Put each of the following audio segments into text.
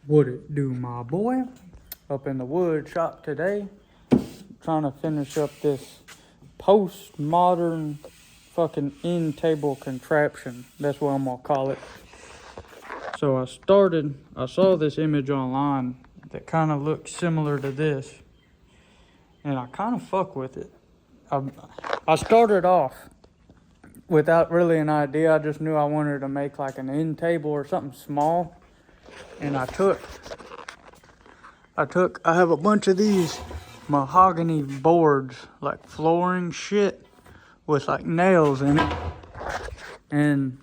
What it do, my boy? Up in the wood shop today, trying to finish up this postmodern fucking end table contraption. That's what I'm gonna call it. So I saw this image online that kind of looked similar to this, and I kind of fuck with it. I started off without really an idea. I just knew I wanted to make like an end table or something small, and I have a bunch of these mahogany boards, like flooring shit with like nails in it. And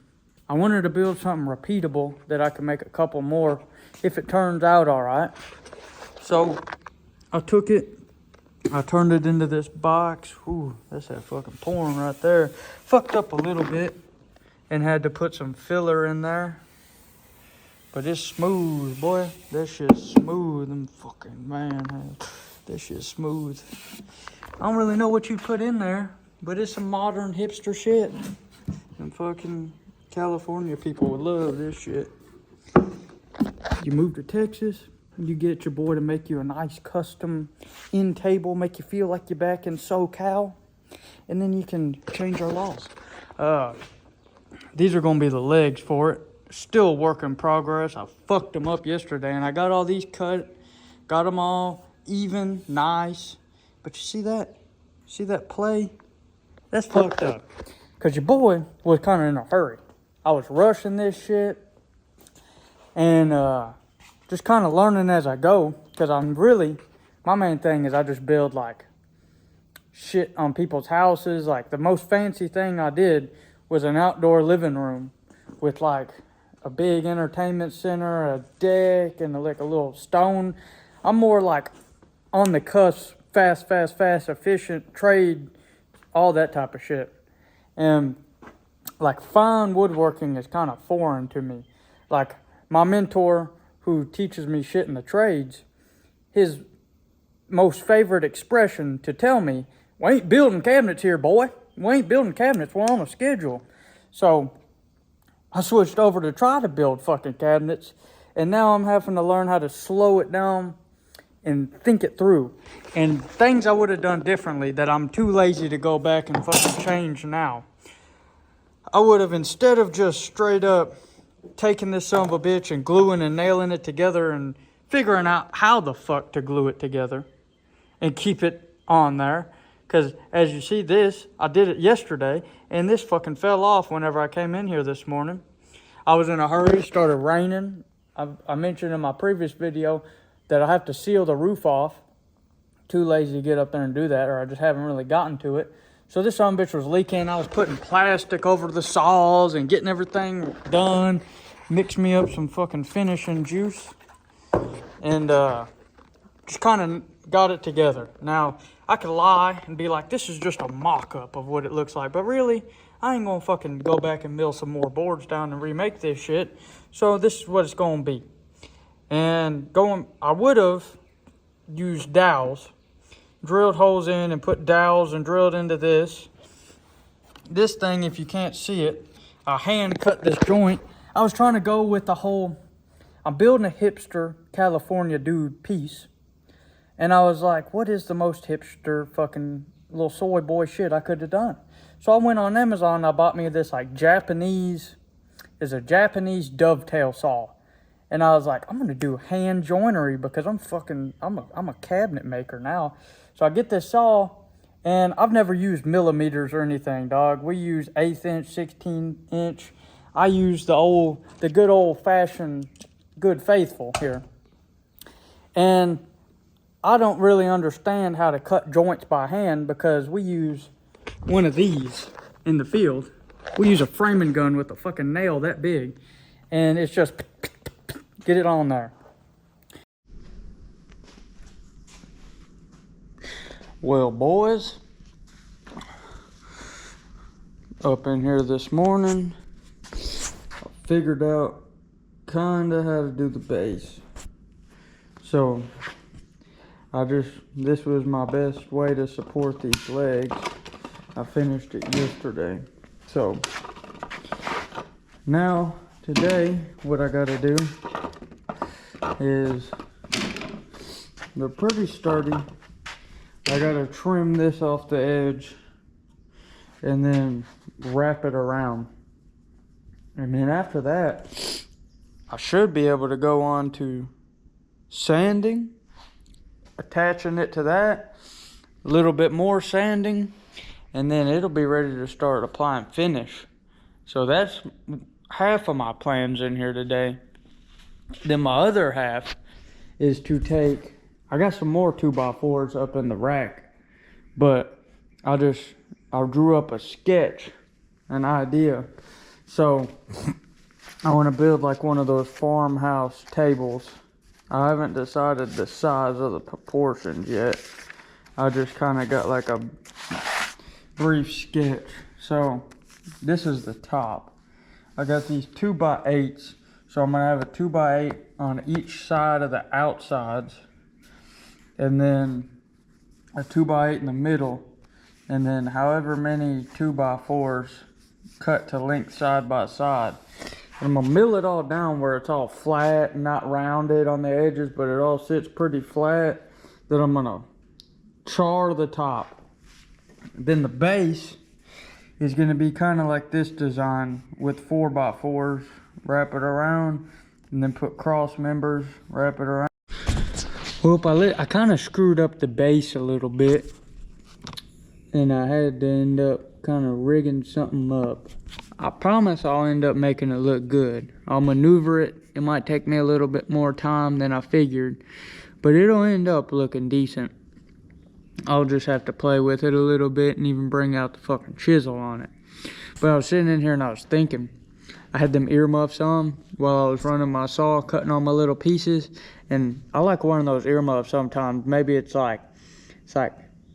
I wanted to build something repeatable that I could make a couple more if it turns out all right. So I took it, I turned it into this box. Ooh, that's that fucking pouring right there. Fucked up a little bit and had to put some filler in there. But it's smooth, boy. This shit's smooth. And fucking man, this shit's smooth. I don't really know what you put in there, but it's some modern hipster shit. And fucking California people would love this shit. You move to Texas, you get your boy to make you a nice custom end table, make you feel like you're back in SoCal, and then you can change our laws. These are gonna be the legs for it. Still work in progress. I fucked them up yesterday and I got all these cut, got them all even, nice. But you see that? See that play? That's fucked up. Cause your boy was kind of in a hurry. I was rushing this shit and just kind of learning as I go. Cause my main thing is I just build like shit on people's houses. Like the most fancy thing I did was an outdoor living room with like a big entertainment center, a deck, and like a little stone. I'm more like on the cusp, fast, efficient, trade, all that type of shit. And like fine woodworking is kind of foreign to me. Like my mentor who teaches me shit in the trades, his most favorite expression to tell me, we ain't building cabinets here, boy. We ain't building cabinets, we're on a schedule. So I switched over to try to build fucking cabinets, and now I'm having to learn how to slow it down and think it through. And things I would have done differently that I'm too lazy to go back and fucking change now. I would have, instead of just straight up taking this son of a bitch and gluing and nailing it together and figuring out how the fuck to glue it together and keep it on there. Because as you see this, I did it yesterday, and this fucking fell off whenever I came in here this morning. I was in a hurry, started raining. I mentioned in my previous video that I have to seal the roof off. Too lazy to get up there and do that, or I just haven't really gotten to it. So this son of a bitch was leaking. I was putting plastic over the saws and getting everything done. Mixed me up some fucking finishing juice. And just kind of got it together. Now, I could lie and be like, this is just a mock-up of what it looks like. But really, I ain't gonna fucking go back and mill some more boards down and remake this shit. So this is what it's gonna be. And I would have used dowels. Drilled holes in and put dowels and drilled into this. This thing, if you can't see it, I hand cut this joint. I was trying to go with the whole, I'm building a hipster California dude piece. And I was like, what is the most hipster fucking little soy boy shit I could have done? So I went on Amazon and I bought me this like Japanese dovetail saw. And I was like, I'm going to do hand joinery because I'm a cabinet maker now. So I get this saw and I've never used millimeters or anything, dog. We use 1/8 inch, 16 inch. I use the good old fashioned Good Faithful here. And I don't really understand how to cut joints by hand because we use one of these in the field. We use a framing gun with a fucking nail that big. And it's just, get it on there. Well, boys, up in here this morning, I figured out kinda how to do the base. So this was my best way to support these legs. I finished it yesterday. So now, today, what I gotta do is they're pretty sturdy. I gotta trim this off the edge and then wrap it around. And then after that, I should be able to go on to sanding, attaching it to that, a little bit more sanding, and then it'll be ready to start applying finish. So that's half of my plans in here today. Then my other half is to take, I got some more 2x4s up in the rack, but I drew up a sketch, an idea. So I want to build like one of those farmhouse tables. I haven't decided the size of the proportions yet. I just kind of got like a brief sketch. So this is the top. I got these 2x8s. So I'm gonna have a 2x8 on each side of the outsides, and then a 2x8 in the middle, and then however many 2x4s cut to length side by side. And I'm gonna mill it all down where it's all flat, not rounded on the edges, but it all sits pretty flat. Then I'm gonna char the top. Then the base is gonna be kind of like this design with 4x4s. Wrap it around, and then put cross members, wrap it around. Well, I kind of screwed up the base a little bit, and I had to end up kind of rigging something up. I promise I'll end up making it look good. I'll maneuver it. It might take me a little bit more time than I figured, but it'll end up looking decent. I'll just have to play with it a little bit and even bring out the fucking chisel on it. But I was sitting in here and I was thinking, I had them earmuffs on while I was running my saw, cutting all my little pieces. And I like wearing those earmuffs sometimes. Maybe it's like,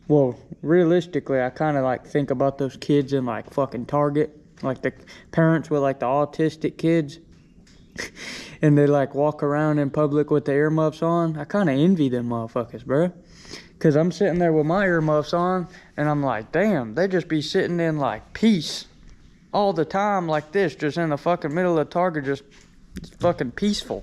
well, realistically, I kind of like think about those kids in like fucking Target. Like the parents with like the autistic kids. And they like walk around in public with the earmuffs on. I kind of envy them motherfuckers, bro. Because I'm sitting there with my earmuffs on. And I'm like, damn, they just be sitting in like peace all the time like this, just in the fucking middle of Target, just fucking peaceful.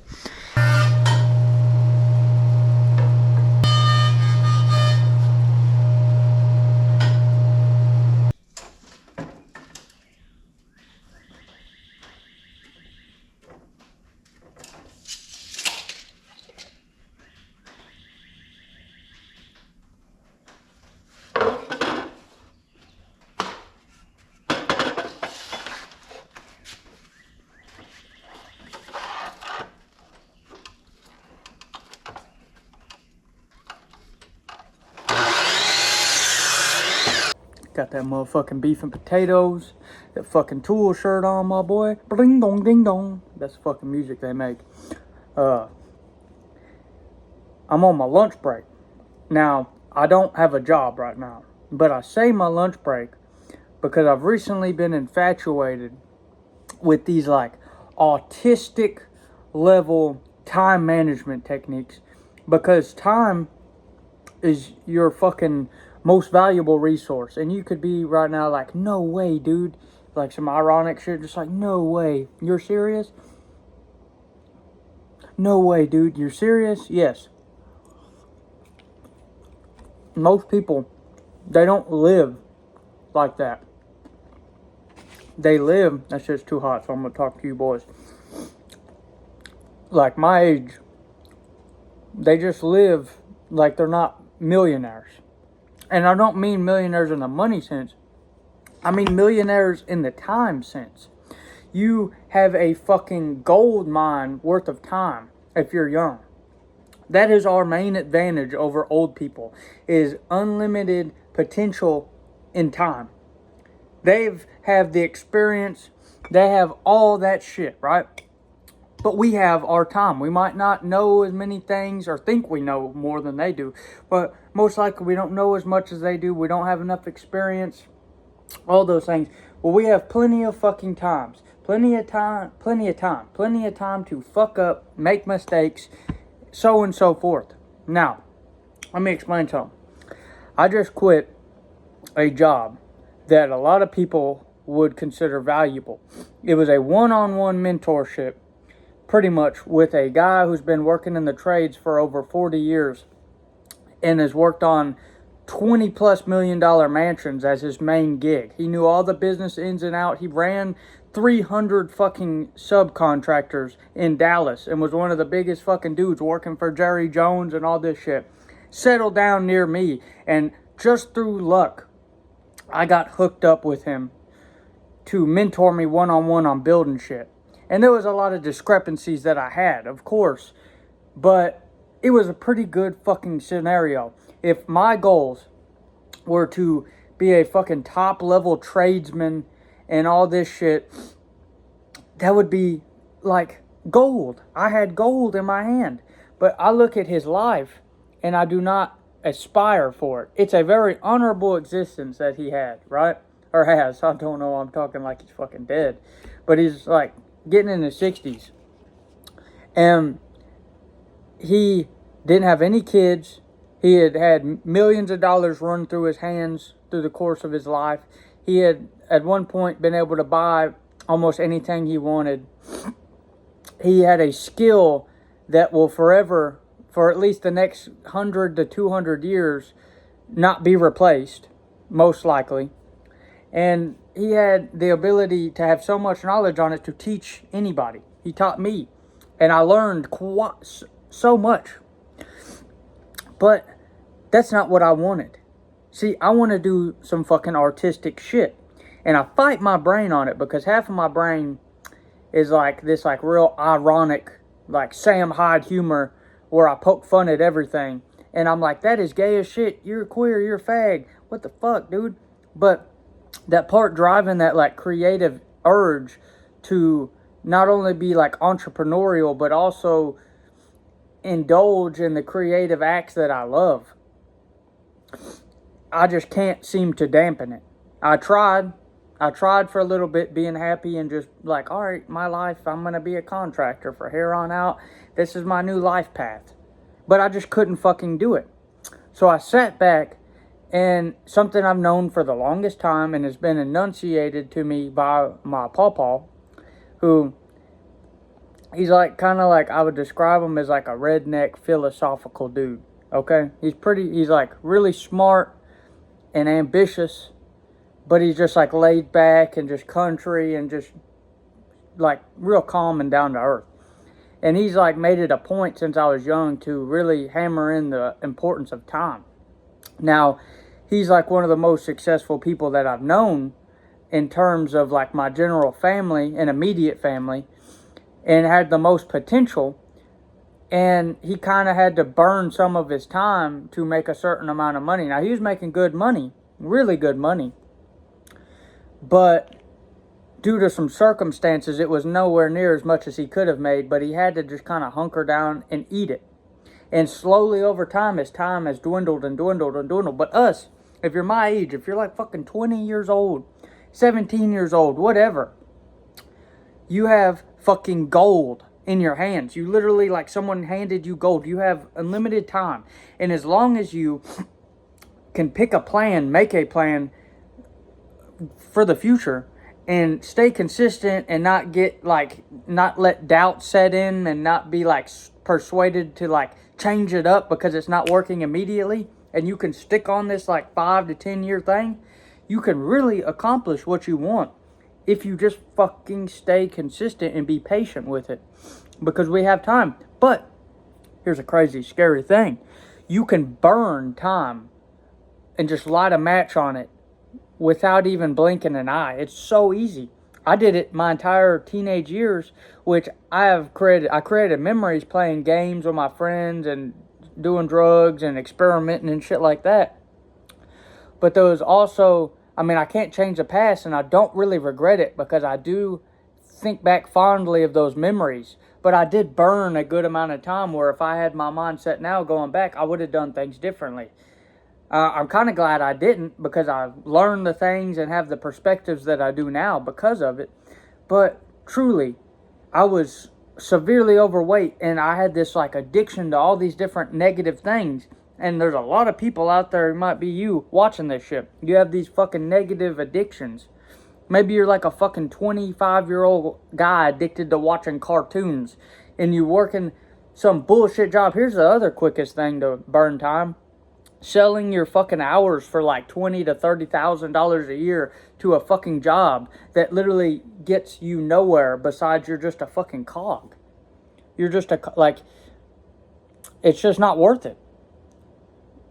Got that motherfucking beef and potatoes, that fucking Tool shirt on, my boy. Bling dong ding dong. That's the fucking music they make. I'm on my lunch break. Now, I don't have a job right now, but I say my lunch break because I've recently been infatuated with these like autistic level time management techniques, because time is your fucking most valuable resource. And you could be right now like, no way, dude. Like some ironic shit, just like, no way. You're serious? No way, dude. You're serious? Yes. Most people, they don't live like that. They live, that's just too hot, so I'm gonna talk to you boys. Like my age, they just live like they're not millionaires. And I don't mean millionaires in the money sense. I mean millionaires in the time sense. You have a fucking gold mine worth of time if you're young. That is our main advantage over old people, is unlimited potential in time. They have the experience. They have all that shit, right? But we have our time. We might not know as many things or think we know more than they do. But most likely we don't know as much as they do. We don't have enough experience. All those things. Well, we have plenty of fucking times. Plenty of time to fuck up, make mistakes, so and so forth. Now, let me explain something. I just quit a job that a lot of people would consider valuable. It was a one-on-one mentorship pretty much with a guy who's been working in the trades for over 40 years and has worked on $20+ million mansions as his main gig. He knew all the business ins and out. He ran 300 fucking subcontractors in Dallas and was one of the biggest fucking dudes working for Jerry Jones and all this shit. Settled down near me, and just through luck, I got hooked up with him to mentor me one-on-one on building shit. And there was a lot of discrepancies that I had, of course, but it was a pretty good fucking scenario. If my goals were to be a fucking top-level tradesman and all this shit, that would be like gold. I had gold in my hand. But I look at his life, and I do not aspire for it. It's a very honorable existence that he had, right? Or has. I don't know. I'm talking like he's fucking dead. But he's like getting in his 60s. And he didn't have any kids. He had had millions of dollars run through his hands through the course of his life. He had at one point been able to buy almost anything he wanted. He had a skill that will forever, for at least the next 100 to 200 years, not be replaced, most likely. And he had the ability to have so much knowledge on it to teach anybody. He taught me, and I learned so much. But that's not what I wanted. See, I want to do some fucking artistic shit. And I fight my brain on it because half of my brain is like this like real ironic, like Sam Hyde humor where I poke fun at everything. And I'm like, that is gay as shit. You're queer, you're a fag. What the fuck, dude? But that part driving that like creative urge to not only be like entrepreneurial, but also indulge in the creative acts that I love, I just can't seem to dampen it. I tried for a little bit being happy and just like, all right, my life, I'm going to be a contractor from here on out. This is my new life path. But I just couldn't fucking do it. So I sat back, and something I've known for the longest time and has been enunciated to me by my pawpaw, who he's like kind of like, I would describe him as like a redneck philosophical dude. Okay? He's like really smart and ambitious, but he's just like laid back and just country and just like real calm and down to earth. And he's like made it a point since I was young to really hammer in the importance of time. Now, he's like one of the most successful people that I've known in terms of like my general family and immediate family, and had the most potential. And he kind of had to burn some of his time to make a certain amount of money. Now, he was making good money, really good money. But due to some circumstances, it was nowhere near as much as he could have made. But he had to just kind of hunker down and eat it. And slowly over time, his time has dwindled and dwindled and dwindled. But us, if you're my age, if you're like fucking 20 years old, 17 years old, whatever, you have fucking gold in your hands. You literally, like someone handed you gold. You have unlimited time. And as long as you can pick a plan, make a plan for the future, and stay consistent and not let doubt set in and not be like persuaded to like change it up because it's not working immediately, and you can stick on this like 5 to 10 year thing, you can really accomplish what you want if you just fucking stay consistent and be patient with it, because we have time. But here's a crazy, scary thing. You can burn time and just light a match on it without even blinking an eye. It's so easy. I did it my entire teenage years, which I created memories playing games with my friends and doing drugs and experimenting and shit like that. But there was also, I can't change the past, and I don't really regret it because I do think back fondly of those memories. But I did burn a good amount of time where if I had my mindset now going back, I would have done things differently. I'm kind of glad I didn't, because I learned the things and have the perspectives that I do now because of it. But truly, I was severely overweight, and I had this like addiction to all these different negative things. And there's a lot of people out there, it might be you, watching this shit. You have these fucking negative addictions Maybe you're like a fucking 25-year-old guy addicted to watching cartoons, and you working some bullshit job. Here's the other quickest thing to burn time. Selling your fucking hours for like $20,000 to $30,000 a year to a fucking job that literally gets you nowhere besides you're just a fucking cog. You're just it's just not worth it.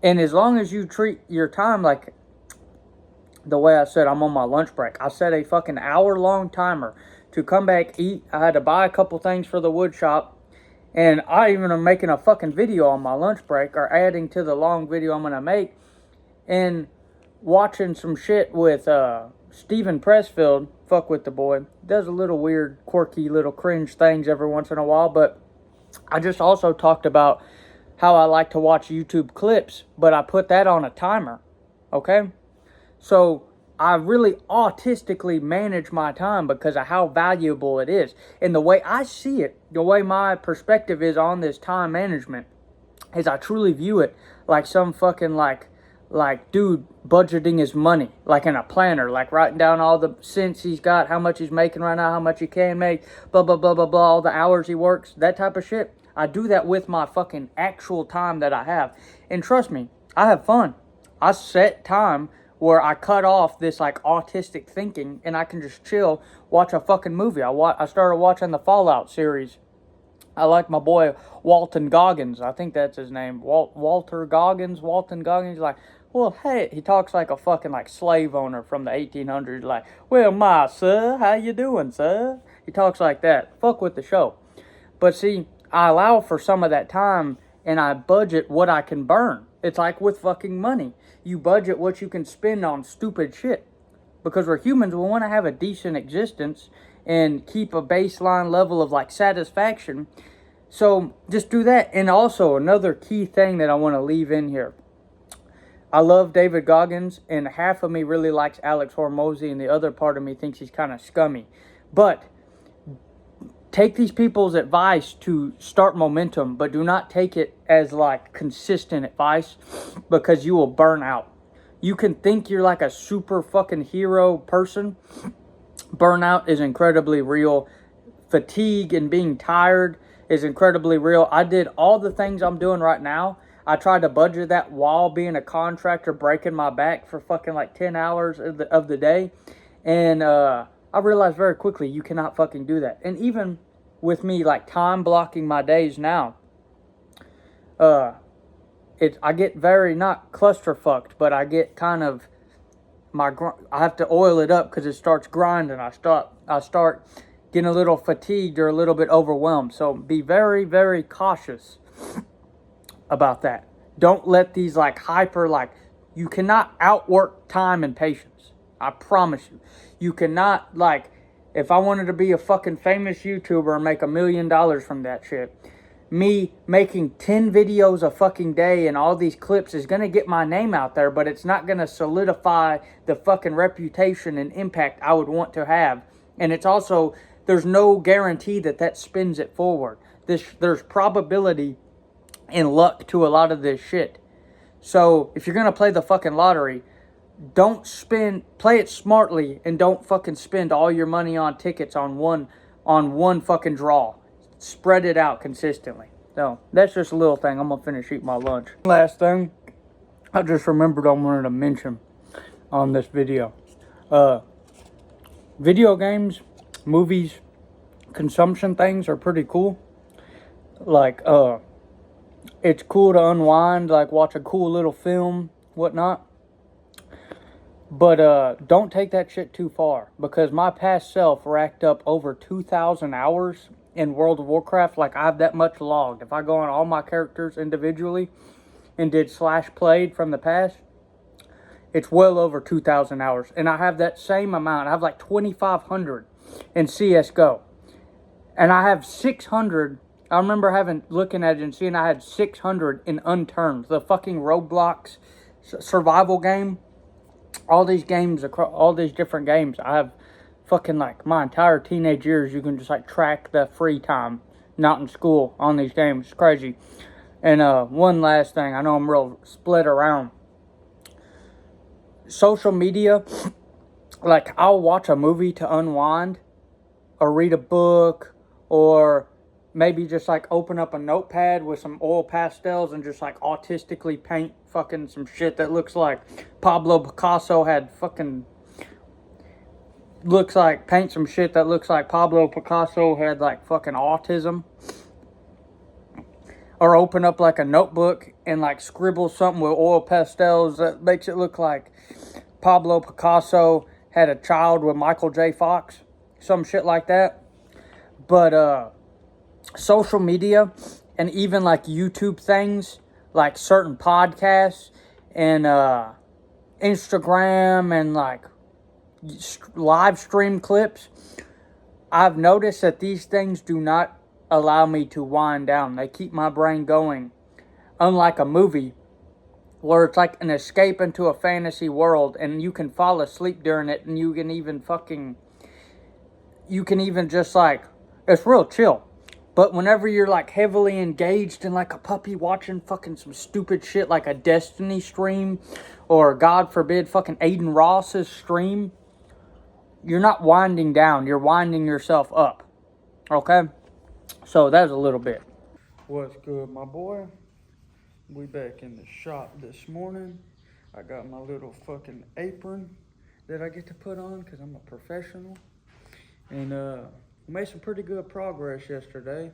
And as long as you treat your time like the way I said, I'm on my lunch break. I set a fucking hour-long timer to come back, eat. I had to buy a couple things for the wood shop. And I even am making a fucking video on my lunch break, or adding to the long video I'm going to make. And watching some shit with Steven Pressfield. Fuck with the boy. Does a little weird, quirky, little cringe things every once in a while. But I just also talked about how I like to watch YouTube clips. But I put that on a timer. Okay? So I really autistically manage my time because of how valuable it is. And the way I see it, the way my perspective is on this time management, is I truly view it like some fucking like dude budgeting his money, like in a planner, like writing down all the cents he's got, how much he's making right now, how much he can make, blah, blah, blah, blah, blah, all the hours he works, that type of shit. I do that with my fucking actual time that I have. And trust me, I have fun. I set time where I cut off this like autistic thinking and I can just chill, watch a fucking movie. I started watching the Fallout series. I like my boy Walton Goggins. I think that's his name. Walton Goggins. He's like, well, hey, he talks like a fucking like slave owner from the 1800s. Like, well, my sir, how you doing, sir? He talks like that. Fuck with the show. But see, I allow for some of that time and I budget what I can burn. It's like with fucking money. You budget what you can spend on stupid shit. Because we're humans, we want to have a decent existence and keep a baseline level of like satisfaction. So just do that. And also another key thing that I want to leave in here. I love David Goggins, and half of me really likes Alex Hormozy, and the other part of me thinks he's kind of scummy. But take these people's advice to start momentum, but do not take it as like consistent advice, because you will burn out. You can think you're like a super fucking hero person. Burnout is incredibly real. Fatigue and being tired is incredibly real. I did all the things I'm doing right now. I tried to budget that while being a contractor, breaking my back for fucking like 10 hours of the day. And I realized very quickly you cannot fucking do that. And even with me like time blocking my days now, I get very, not clusterfucked, but I get kind of I have to oil it up because it starts grinding. I start getting a little fatigued or a little bit overwhelmed. So be very, very cautious about that. Don't let these like you cannot outwork time and patience. I promise you. You cannot, like, if I wanted to be a fucking famous YouTuber and make $1 million from that shit, me making 10 videos a fucking day and all these clips is going to get my name out there, but it's not going to solidify the fucking reputation and impact I would want to have. And it's also, there's no guarantee that spins it forward. There's probability and luck to a lot of this shit. So if you're going to play the fucking lottery, play it smartly, and don't fucking spend all your money on tickets on one fucking draw. Spread it out consistently. So that's just a little thing. I'm gonna finish eating my lunch. Last thing I just remembered I wanted to mention on this video. Video games, movies, consumption things are pretty cool. Like it's cool to unwind, like watch a cool little film, whatnot. But don't take that shit too far, because my past self racked up over 2,000 hours in World of Warcraft. Like, I have that much logged. If I go on all my characters individually and did /played from the past, it's well over 2,000 hours. And I have that same amount. I have like 2,500 in CSGO. And I have 600. I remember looking at it and seeing I had 600 in Unturned, the fucking Roblox survival game. All these games, all these different games, I have fucking like my entire teenage years. You can just like track the free time, not in school, on these games. It's crazy. And one last thing, I know I'm real split around. Social media like, I'll watch a movie to unwind, or read a book, or maybe just like open up a notepad with some oil pastels and just like autistically paint fucking some shit that looks like Pablo Picasso had fucking paint some shit that looks like Pablo Picasso had like fucking autism. Or open up like a notebook and like scribble something with oil pastels that makes it look like Pablo Picasso had a child with Michael J. Fox. Some shit like that. But social media and even like YouTube things, like certain podcasts and Instagram and like live stream clips, I've noticed that these things do not allow me to wind down. They keep my brain going. Unlike a movie, where it's like an escape into a fantasy world and you can fall asleep during it, and you can even just like, it's real chill. But whenever you're like heavily engaged in like a puppy watching fucking some stupid shit like a Destiny stream, or God forbid fucking Aiden Ross's stream, you're not winding down, you're winding yourself up. Okay? So that's a little bit. What's good, my boy? We back in the shop this morning. I got my little fucking apron that I get to put on because I'm a professional. And made some pretty good progress yesterday.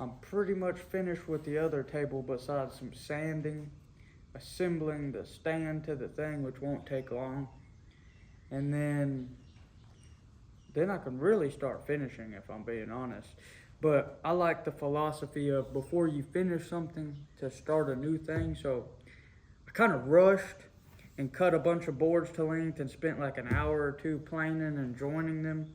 I'm pretty much finished with the other table besides some sanding, assembling the stand to the thing, which won't take long. And then I can really start finishing, if I'm being honest. But I like the philosophy of before you finish something to start a new thing. So I kind of rushed and cut a bunch of boards to length and spent like an hour or two planing and joining them.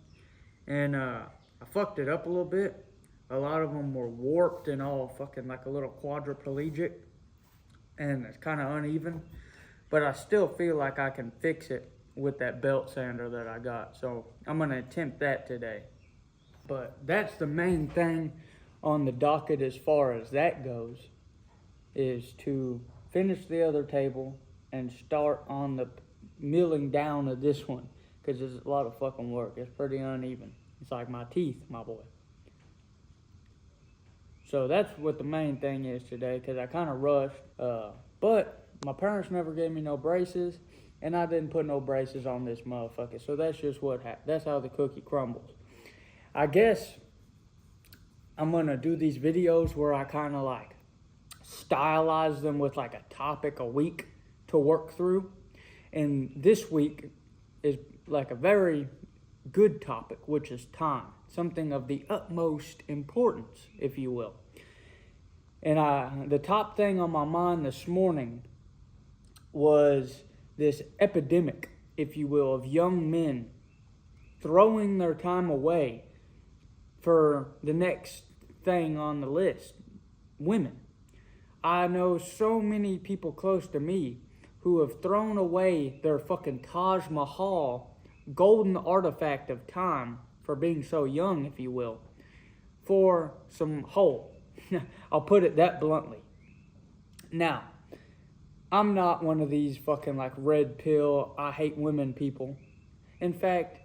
And I fucked it up a little bit. A lot of them were warped and all fucking like a little quadriplegic. And it's kind of uneven. But I still feel like I can fix it with that belt sander that I got. So I'm going to attempt that today. But that's the main thing on the docket as far as that goes, is to finish the other table and start on the milling down of this one, because it's a lot of fucking work. It's pretty uneven. It's like my teeth, my boy. So that's what the main thing is today, because I kind of rushed. But my parents never gave me no braces, and I didn't put no braces on this motherfucker. So that's just what happened. That's how the cookie crumbles. I guess I'm going to do these videos where I kind of like stylize them with like a topic a week to work through. And this week is like a very good topic, which is time. Something of the utmost importance, if you will. And the top thing on my mind this morning was this epidemic, if you will, of young men throwing their time away for the next thing on the list, women. I know so many people close to me who have thrown away their fucking Taj Mahal golden artifact of time for being so young, if you will, for some hole. I'll put it that bluntly. Now, I'm not one of these fucking like red pill, I hate women people. In fact,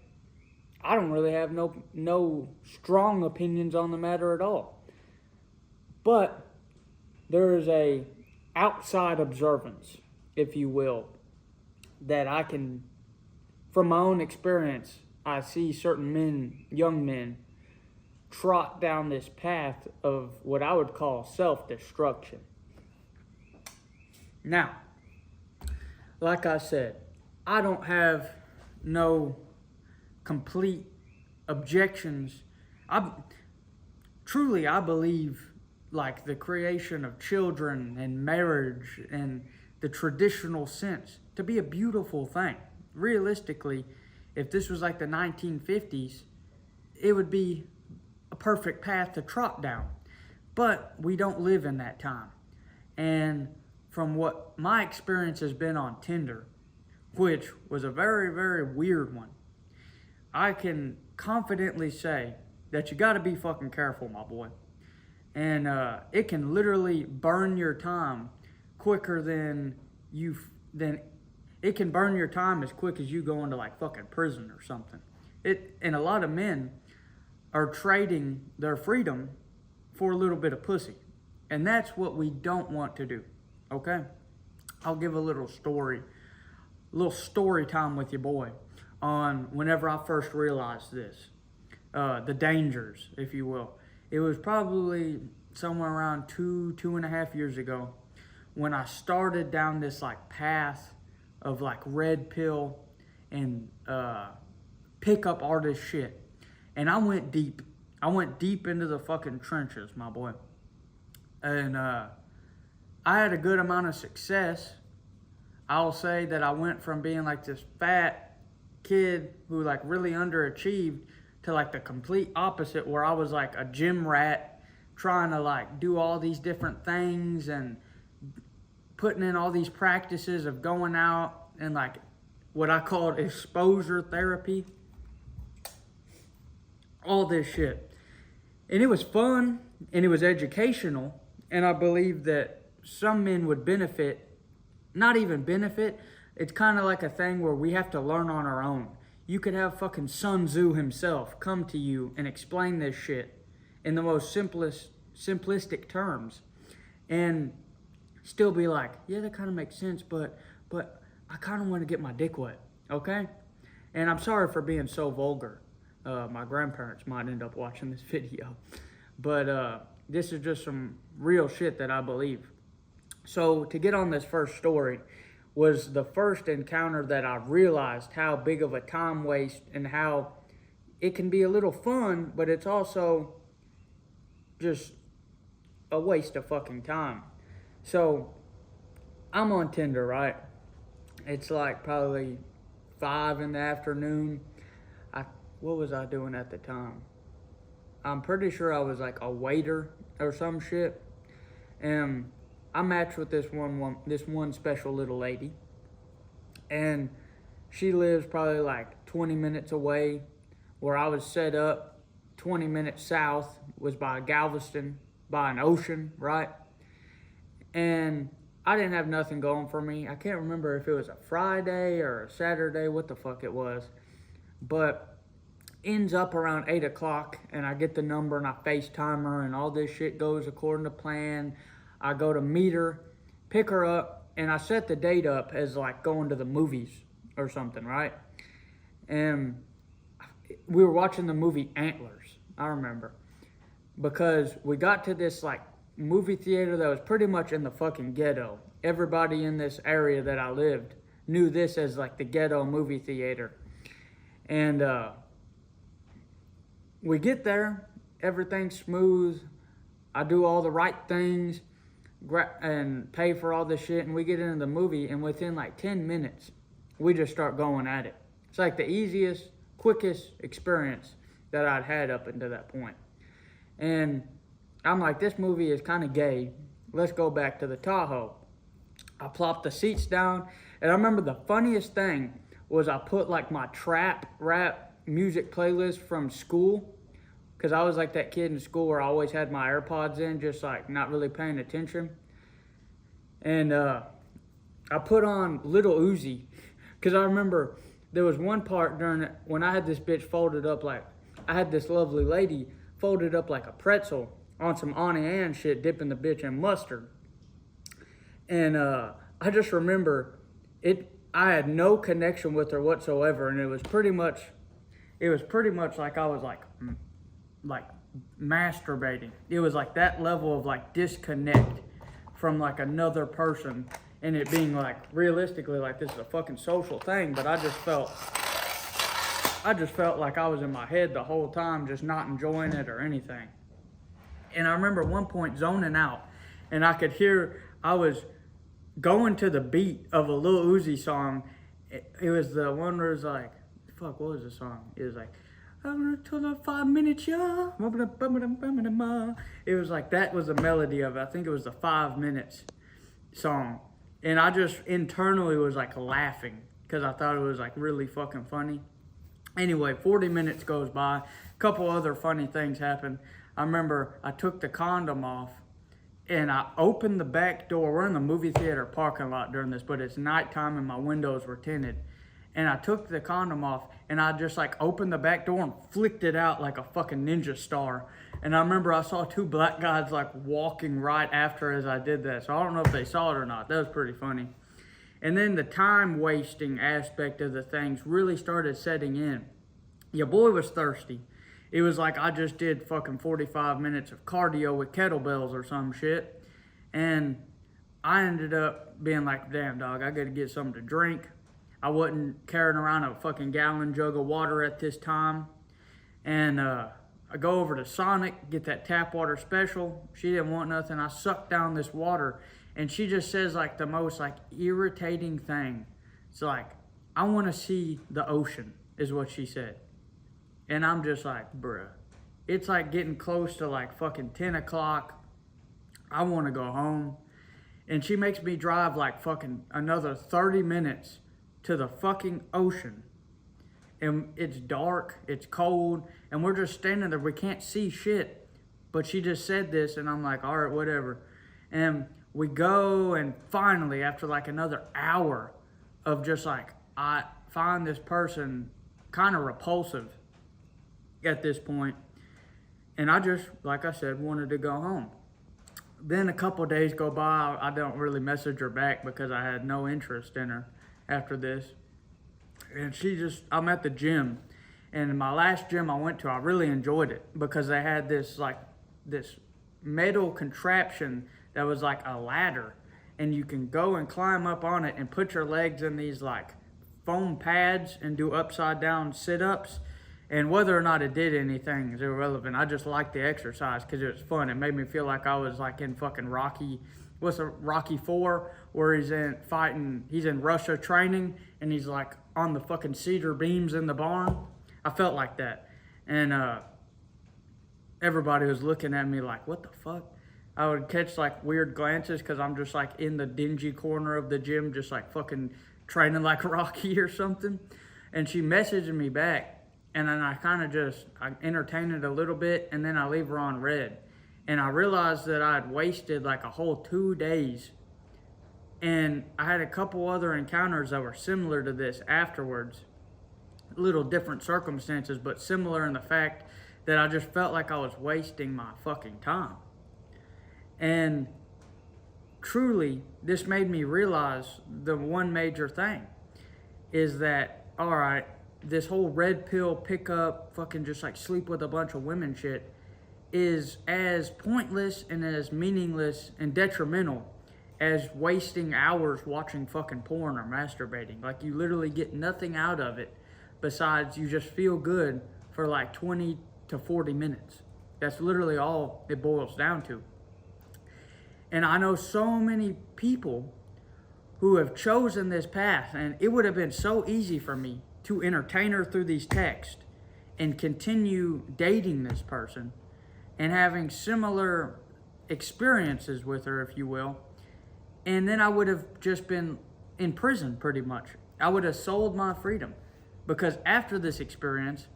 I don't really have no strong opinions on the matter at all. But there is a outside observance, if you will, that I can, from my own experience, I see certain men, young men, trot down this path of what I would call self-destruction. Now, like I said, I don't have no complete objections. I believe like the creation of children and marriage and the traditional sense to be a beautiful thing. Realistically, if this was like the 1950s, it would be a perfect path to trot down. But we don't live in that time. And from what my experience has been on Tinder, which was a very, very weird one, I can confidently say that you got to be fucking careful, my boy. And it can literally burn your time quicker than it can burn your time as quick as you go into like fucking prison or something. And a lot of men are trading their freedom for a little bit of pussy. And that's what we don't want to do. Okay? I'll give a little story time with your boy on whenever I first realized this. The dangers, if you will. It was probably somewhere around 2.5 years ago when I started down this like path of like red pill and pickup artist shit. And I went deep. I went deep into the fucking trenches, my boy. And I had a good amount of success. I'll say that I went from being like this fat kid who like really underachieved to like the complete opposite, where I was like a gym rat trying to like do all these different things and putting in all these practices of going out and like what I called exposure therapy. All this shit. And it was fun and it was educational, and I believe that some men would benefit. Not even benefit, it's kind of like a thing where we have to learn on our own. You could have fucking Sun Tzu himself come to you and explain this shit in the most simplistic terms and still be like, yeah, that kind of makes sense, but I kind of want to get my dick wet, okay? And I'm sorry for being so vulgar. My grandparents might end up watching this video. But this is just some real shit that I believe. So to get on this first story was the first encounter that I realized how big of a time waste and how it can be a little fun, but it's also just a waste of fucking time. So I'm on Tinder, right? It's like probably 5 in the afternoon. What was I doing at the time? I'm pretty sure I was like a waiter or some shit. And I matched with this one special little lady. And she lives probably like 20 minutes away. Where I was set up, 20 minutes south, was by Galveston, by an ocean, right? And I didn't have nothing going for me. I can't remember if it was a Friday or a Saturday, what the fuck it was. But ends up around 8 o'clock, and I get the number and I FaceTime her, and all this shit goes according to plan. I go to meet her, pick her up, and I set the date up as like going to the movies or something, right? And we were watching the movie Antlers, I remember, because we got to this like movie theater that was pretty much in the fucking ghetto. Everybody in this area that I lived knew this as like the ghetto movie theater. And we get there, everything's smooth. I do all the right things and pay for all this shit, and we get into the movie, and within like 10 minutes, we just start going at it. It's like the easiest, quickest experience that I'd had up until that point. And I'm like, this movie is kind of gay. Let's go back to the Tahoe. I plopped the seats down, and I remember the funniest thing was I put like my trap rap music playlist from school, because I was like that kid in school where I always had my AirPods in, just like not really paying attention. And I put on Little Uzi, because I remember there was one part during it when I had this bitch folded up like, I had this lovely lady folded up like a pretzel on some Auntie Anne shit, dipping the bitch in mustard. And I just remember I had no connection with her whatsoever, and it was pretty much like I was like masturbating. It was like that level of like disconnect from like another person, and it being like realistically like this is a fucking social thing, but I just felt like I was in my head the whole time, just not enjoying it or anything. And I remember at one point zoning out, and I could hear I was going to the beat of a Lil Uzi song. It was the one where it was like, fuck, what was the song? It was like, till the 5 minutes, yeah. It was like, that was the melody of it. I think it was the 5 minutes song. And I just internally was like laughing because I thought it was like really fucking funny. Anyway, 40 minutes goes by. A couple other funny things happen. I remember I took the condom off, And I opened the back door. We're in the movie theater parking lot during this, but it's nighttime and my windows were tinted. And I took the condom off and I just like opened the back door and flicked it out like a fucking ninja star. And I remember I saw two black guys like walking right after as I did that. So I don't know if they saw it or not. That was pretty funny. And then the time wasting aspect of the things really started setting in. Your boy was thirsty. It was like I just did fucking 45 minutes of cardio with kettlebells or some shit. And I ended up being like, damn dog, I gotta get something to drink. I wasn't carrying around a fucking gallon jug of water at this time. And I go over to Sonic, get that tap water special. She didn't want nothing. I sucked down this water. And she just says like the most like irritating thing. It's like, I want to see the ocean, is what she said. And I'm just like, bruh. It's like getting close to like fucking 10 o'clock. I want to go home. And she makes me drive like fucking another 30 minutes to the fucking ocean. And it's dark, it's cold, and we're just standing there. We can't see shit. But she just said this, and I'm like, all right, whatever. And we go, and finally, after like another hour of just like, I find this person kind of repulsive at this point. And I just, like I said, wanted to go home. Then a couple days go by. I don't really message her back because I had no interest in her after this. And I'm at the gym. And my last gym I went to, I really enjoyed it because they had this metal contraption that was like a ladder. And you can go and climb up on it and put your legs in these like foam pads and do upside down sit-ups. And whether or not it did anything is irrelevant. I just liked the exercise because it was fun. It made me feel like I was like in fucking Rocky 4, where he's in Russia training, and he's like on the fucking cedar beams in the barn. I felt like that. And everybody was looking at me like, what the fuck? I would catch like weird glances because I'm just like in the dingy corner of the gym, just like fucking training like Rocky or something. And she messaged me back. And then I entertain it a little bit, and then I leave her on red. And I realized that I'd wasted like a whole 2 days. And I had a couple other encounters that were similar to this afterwards. Little different circumstances, but similar in the fact that I just felt like I was wasting my fucking time. And truly, this made me realize the one major thing is that, all right, this whole red pill pickup, fucking just like sleep with a bunch of women shit is as pointless and as meaningless and detrimental as wasting hours watching fucking porn or masturbating. Like you literally get nothing out of it besides you just feel good for like 20 to 40 minutes. That's literally all it boils down to. And I know so many people who have chosen this path, and it would have been so easy for me to entertain her through these texts and continue dating this person and having similar experiences with her, if you will. And then I would have just been in prison pretty much. I would have sold my freedom because after this experience,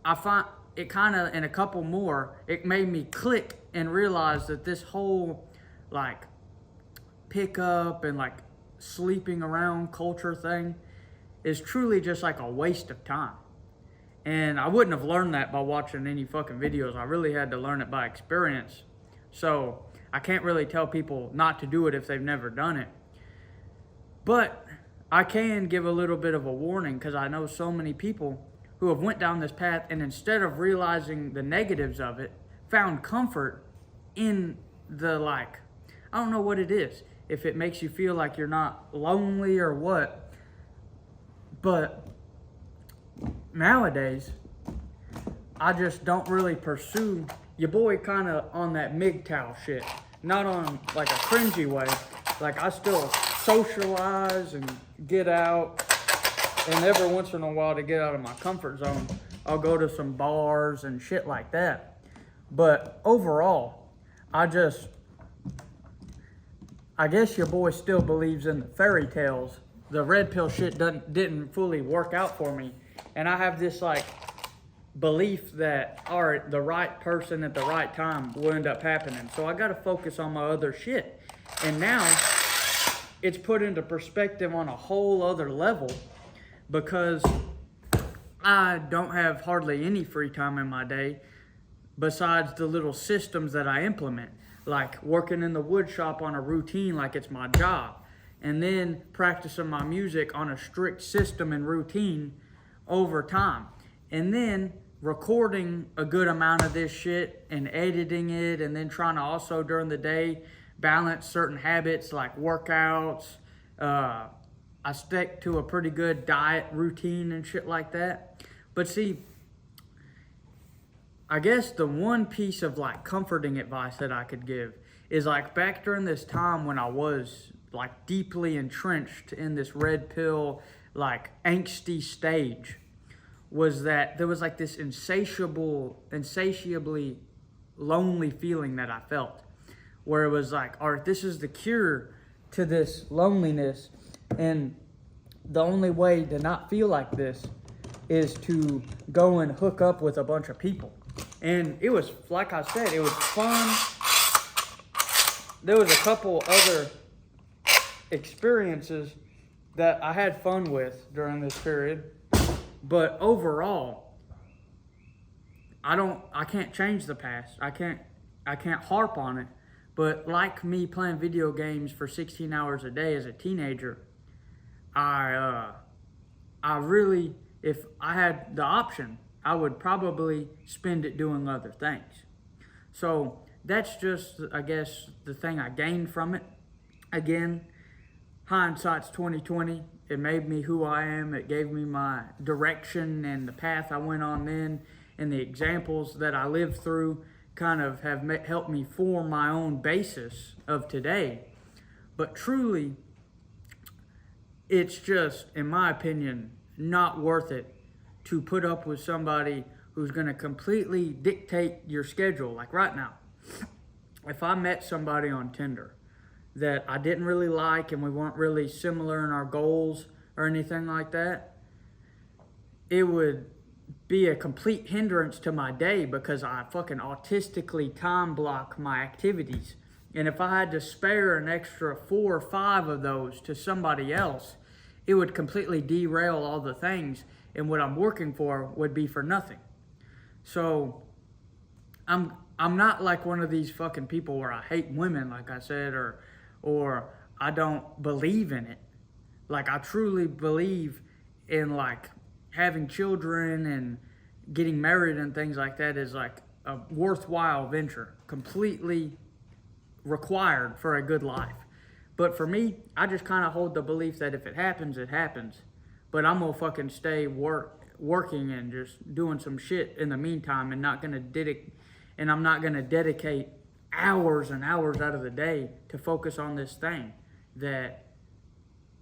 I find it kind of, and a couple more, it made me click and realize that this whole like pickup and like sleeping around culture thing is truly just like a waste of time. And I wouldn't have learned that by watching any fucking videos. I really had to learn it by experience. So I can't really tell people not to do it if they've never done it. But I can give a little bit of a warning because I know so many people who have went down this path and instead of realizing the negatives of it, found comfort in the like, I don't know what it is. If it makes you feel like you're not lonely or what. But nowadays, I just don't really pursue your boy kind of on that MGTOW shit. Not on like a cringy way. Like I still socialize and get out. And every once in a while to get out of my comfort zone, I'll go to some bars and shit like that. But overall, I guess your boy still believes in the fairy tales. The red pill shit didn't fully work out for me. And I have this like belief that, all right, the right person at the right time will end up happening. So I got to focus on my other shit. And now it's put into perspective on a whole other level because I don't have hardly any free time in my day besides the little systems that I implement, like working in the wood shop on a routine like it's my job, and then practicing my music on a strict system and routine over time, and then recording a good amount of this shit and editing it, and then trying to also during the day balance certain habits like workouts. I stick to a pretty good diet routine and shit like that. But see, I guess the one piece of like comforting advice that I could give is like back during this time when I was like deeply entrenched in this red pill, like angsty stage, was that there was like this insatiably lonely feeling that I felt, where it was like, all right, this is the cure to this loneliness, and the only way to not feel like this is to go and hook up with a bunch of people. And it was, like I said, it was fun. There was a couple other experiences that I had fun with during this period, but overall, I can't change the past. I can't harp on it. But like me playing video games for 16 hours a day as a teenager, I really, if I had the option, I would probably spend it doing other things. So that's just, I guess, the thing I gained from it. Again, hindsight's 2020. It made me who I am. It gave me my direction and the path I went on then, and the examples that I lived through kind of have helped me form my own basis of today. But truly, it's just, in my opinion, not worth it to put up with somebody who's going to completely dictate your schedule. Like right now, if I met somebody on Tinder that I didn't really like and we weren't really similar in our goals or anything like that, it would be a complete hindrance to my day because I fucking autistically time block my activities. And if I had to spare an extra 4 or 5 of those to somebody else, it would completely derail all the things, and what I'm working for would be for nothing. So I'm not like one of these fucking people where I hate women, like I said, or I don't believe in it. Like I truly believe in like having children and getting married and things like that is like a worthwhile venture, completely required for a good life. But for me, I just kind of hold the belief that if it happens, it happens. But I'm gonna fucking stay working and just doing some shit in the meantime, and I'm not gonna dedicate hours and hours out of the day to focus on this thing that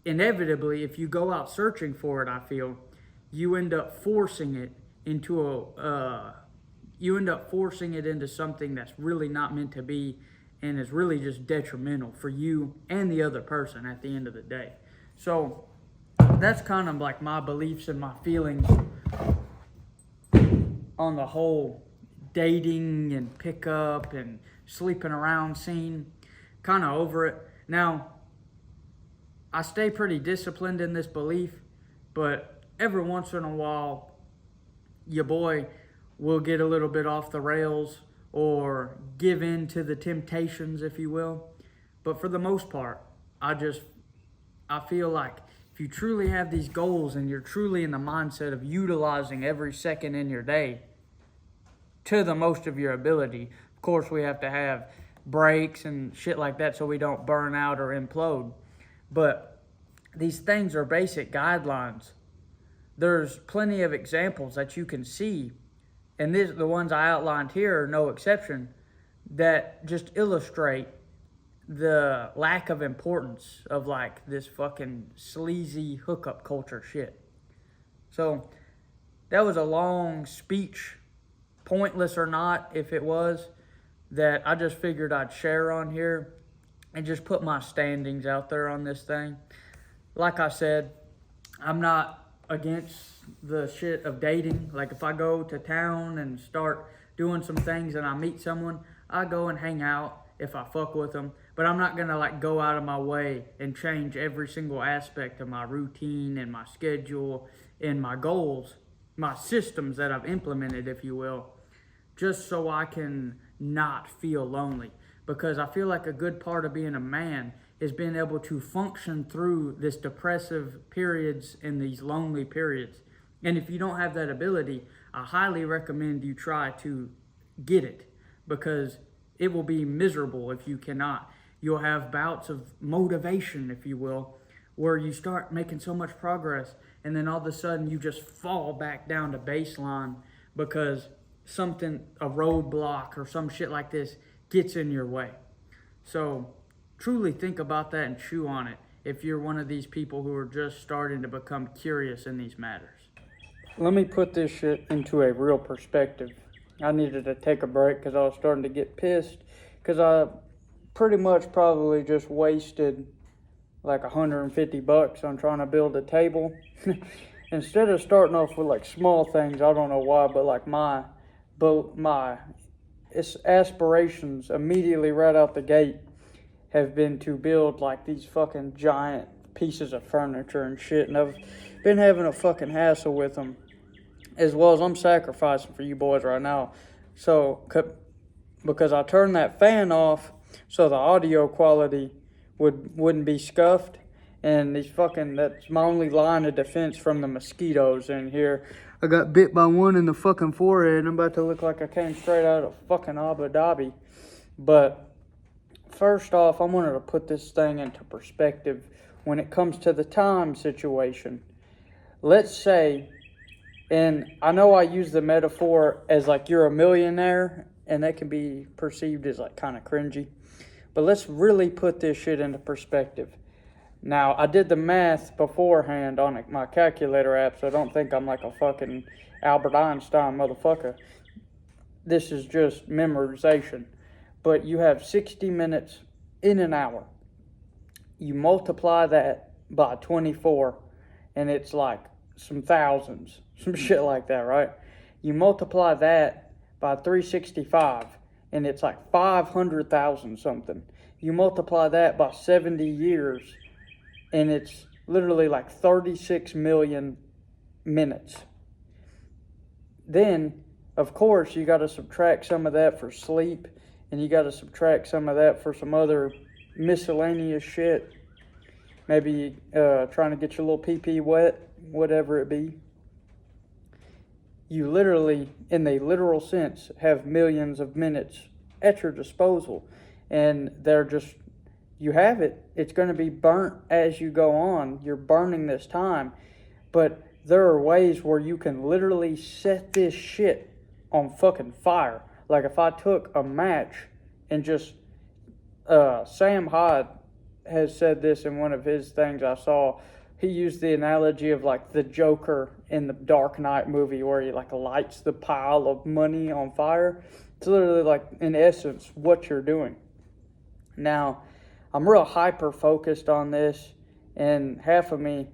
inevitably, if you go out searching for it, I feel you end up forcing it into something that's really not meant to be, and is really just detrimental for you and the other person at the end of the day. So that's kind of like my beliefs and my feelings on the whole dating and pickup and sleeping around scene. Kind of over it. Now, I stay pretty disciplined in this belief, but every once in a while, your boy will get a little bit off the rails or give in to the temptations, if you will. But for the most part, I feel like if you truly have these goals and you're truly in the mindset of utilizing every second in your day to the most of your ability, of course we have to have breaks and shit like that so we don't burn out or implode. But these things are basic guidelines. There's plenty of examples that you can see, and the ones I outlined here are no exception, that just illustrate the lack of importance of like this fucking sleazy hookup culture shit. So that was a long speech, pointless or not if it was, that I just figured I'd share on here and just put my standings out there on this thing. Like I said, I'm not against the shit of dating. Like if I go to town and start doing some things and I meet someone, I go and hang out if I fuck with them. But I'm not gonna like go out of my way and change every single aspect of my routine and my schedule and my goals, my systems that I've implemented, if you will, just so I can not feel lonely. Because I feel like a good part of being a man is being able to function through this depressive periods and these lonely periods. And if you don't have that ability, I highly recommend you try to get it, because it will be miserable if you cannot. You'll have bouts of motivation, if you will, where you start making so much progress and then all of a sudden you just fall back down to baseline because something, a roadblock or some shit like this gets in your way. So truly think about that and chew on it if you're one of these people who are just starting to become curious in these matters. Let me put this shit into a real perspective. I needed to take a break because I was starting to get pissed because I pretty much probably just wasted like $150 on trying to build a table. Instead of starting off with like small things, I don't know why, but like my aspirations immediately right out the gate have been to build like these fucking giant pieces of furniture and shit, and I've been having a fucking hassle with them, as well as I'm sacrificing for you boys right now. So because I turned that fan off so the audio quality wouldn't be scuffed, and that's my only line of defense from the mosquitoes in here. I got bit by one in the fucking forehead and I'm about to look like I came straight out of fucking Abu Dhabi. But first off, I wanted to put this thing into perspective when it comes to the time situation. Let's say, and I know I use the metaphor as like you're a millionaire, and that can be perceived as like kind of cringy, but let's really put this shit into perspective. Now, I did the math beforehand on my calculator app, so I don't think I'm like a fucking Albert Einstein motherfucker. This is just memorization. But you have 60 minutes in an hour. You multiply that by 24, and it's like some thousands, some shit like that, right? You multiply that by 365, and it's like 500,000 something. You multiply that by 70 years, and it's literally like 36 million minutes. Then, of course, you got to subtract some of that for sleep, and you got to subtract some of that for some other miscellaneous shit. Maybe trying to get your little pee-pee wet, whatever it be. You literally, in the literal sense, have millions of minutes at your disposal, and they're just, you have it. It's going to be burnt as you go on. You're burning this time. But there are ways where you can literally set this shit on fucking fire. Like if I took a match and just, Sam Hyde has said this in one of his things I saw. He used the analogy of like the Joker in the Dark Knight movie where he like lights the pile of money on fire. It's literally like, in essence, what you're doing. Now, I'm real hyper focused on this, and half of me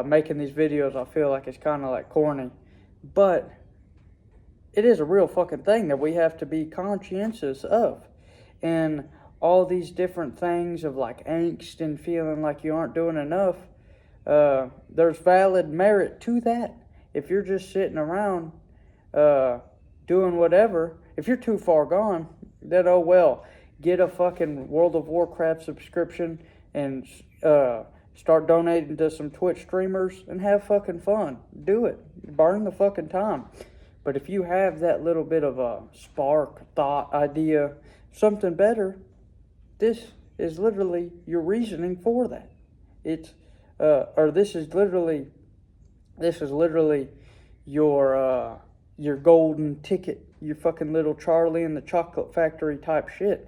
making these videos, I feel like it's kind of like corny, but it is a real fucking thing that we have to be conscientious of. And all these different things of like angst and feeling like you aren't doing enough, there's valid merit to that. If you're just sitting around doing whatever, if you're too far gone, then oh well. Get a fucking World of Warcraft subscription and start donating to some Twitch streamers and have fucking fun. Do it. Burn the fucking time. But if you have that little bit of a spark, thought, idea, something better, this is literally your reasoning for that. This is literally your golden ticket, your fucking little Charlie and the Chocolate Factory type shit.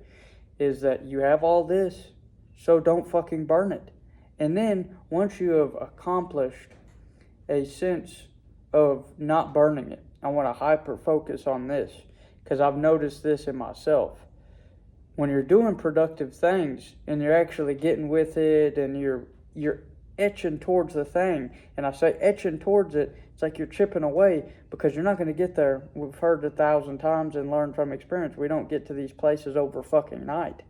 Is that you have all this, so don't fucking burn it. And then once you have accomplished a sense of not burning it, I want to hyper focus on this because I've noticed this in myself. When you're doing productive things and you're actually getting with it and you're etching towards the thing. And I say etching towards it, it's like you're chipping away, because you're not going to get there. We've heard 1,000 times and learned from experience. We don't get to these places over fucking night.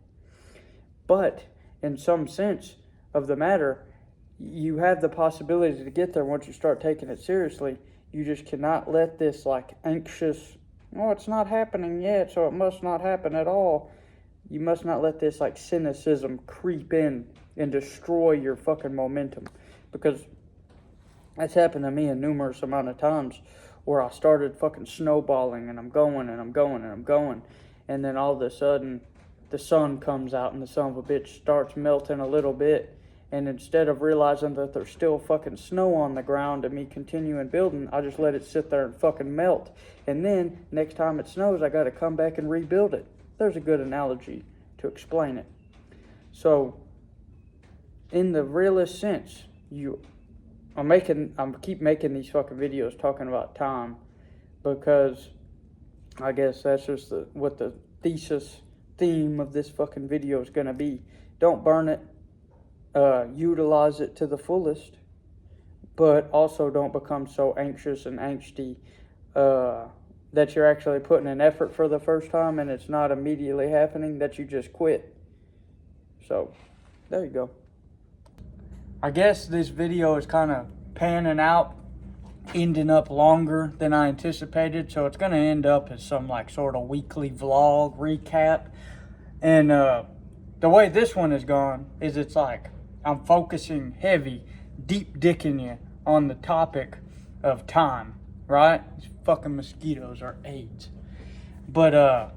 But in some sense of the matter, you have the possibility to get there once you start taking it seriously. You just cannot let this like anxious, oh, it's not happening yet, so it must not happen at all. You must not let this like cynicism creep in and destroy your fucking momentum, because that's happened to me a numerous amount of times where I started fucking snowballing, and I'm going and I'm going and I'm going, and then all of a sudden the sun comes out and the son of a bitch starts melting a little bit, and instead of realizing that there's still fucking snow on the ground and me continuing building, I just let it sit there and fucking melt, and then next time it snows I gotta come back and rebuild it. There's a good analogy to explain it. So in the realest sense, I keep making these fucking videos talking about time, because I guess that's just what the theme of this fucking video is going to be. Don't burn it, utilize it to the fullest, but also don't become so anxious and angsty that you're actually putting an effort for the first time and it's not immediately happening, that you just quit. So there you go. I guess this video is kind of panning out, ending up longer than I anticipated, so it's going to end up as some like sort of weekly vlog recap. And the way this one has gone is it's like I'm focusing heavy, deep dicking you on the topic of time, right? These fucking mosquitoes are AIDS. But